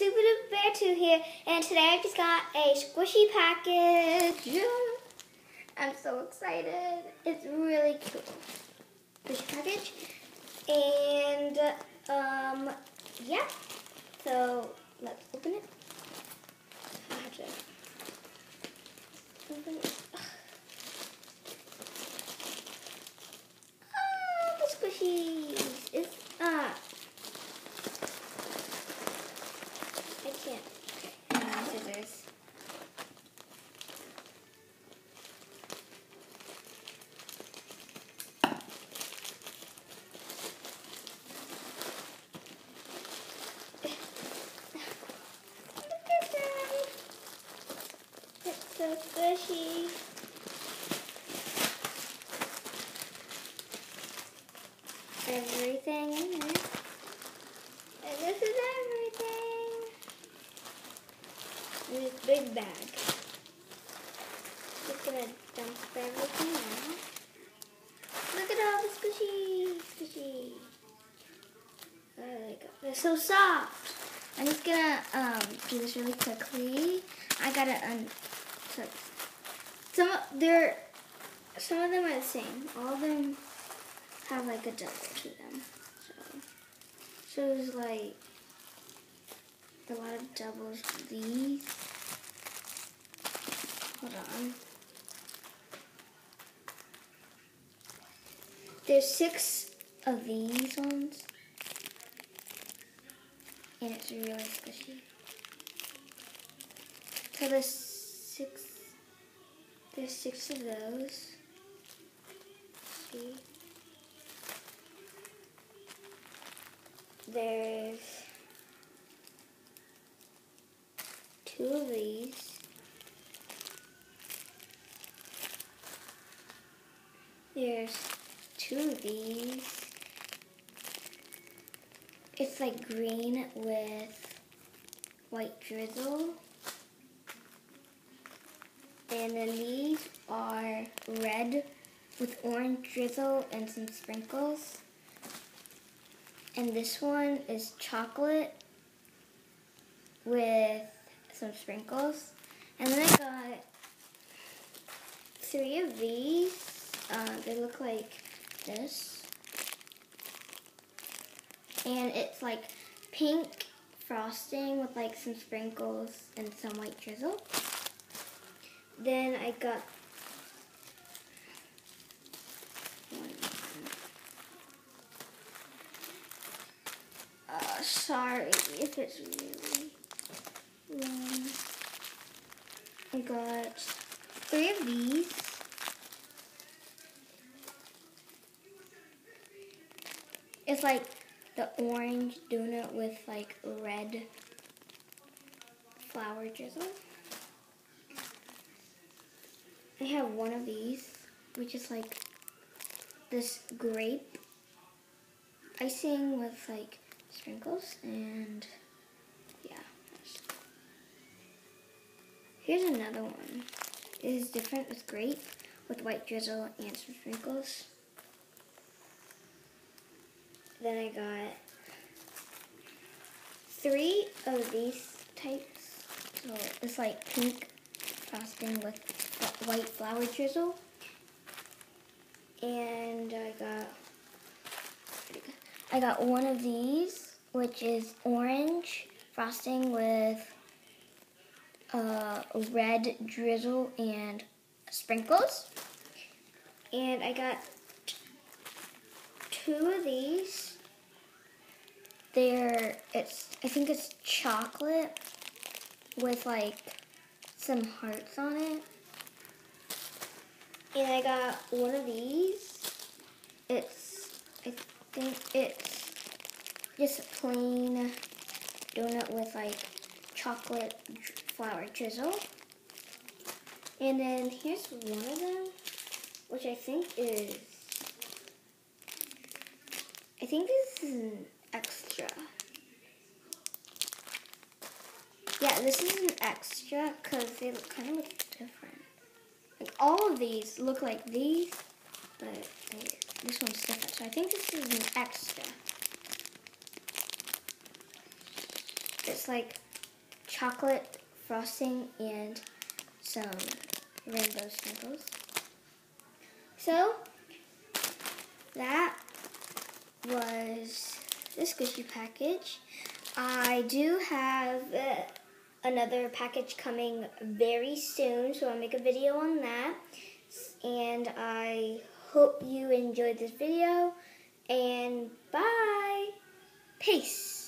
Super Duper Bear 2 here, and today I just got a squishy package. I'm so excited. It's really cool. Squishy package. And, yeah. So, let's open it. I have to open it. Oh, the squishies. It's, I can't. Okay, scissors. Look at them. It's so squishy. Everything in there. And this is everything. In this big bag. Just gonna dump everything out. Look at all the squishy. Oh, there you go. They're so soft. I'm just gonna do this really quickly. I gotta some of them are the same. All of them have like a double to them. So there's like a lot of doubles of these. Hold on. There's 6 of these ones. And it's really squishy. So there's 6 of those. See? There's 2 of these. There's 2 of these. It's like green with white drizzle. And then these are red with orange drizzle and some sprinkles. And this one is chocolate with some sprinkles. And then I got 3 of these. They look like this. And it's like pink frosting with like some sprinkles and some white drizzle. Then I got sorry if it's really long. I got 3 of these. It's like the orange donut with like red flour drizzle. I have 1 of these, which is like this grape icing with like sprinkles, and yeah. Here's another one. It is different with grape with white drizzle and some sprinkles. Then I got 3 of these types. So it's like pink frosting with white flour drizzle. And I got 1 of these, which is orange frosting with red drizzle and sprinkles. And I got 2 of these. I think it's chocolate with like some hearts on it. And I got 1 of these. I think it's just a plain donut with like chocolate flour drizzle. And then here's 1 of them, which I think this is an extra. Yeah, this is an extra because they kind of look different. Like all of these look like these, but this one's different. So I think this is an extra. It's like chocolate frosting and some rainbow sprinkles. So that was the squishy package. I do have another package coming very soon, so I'll make a video on that. And I hope you enjoyed this video, and bye! Peace!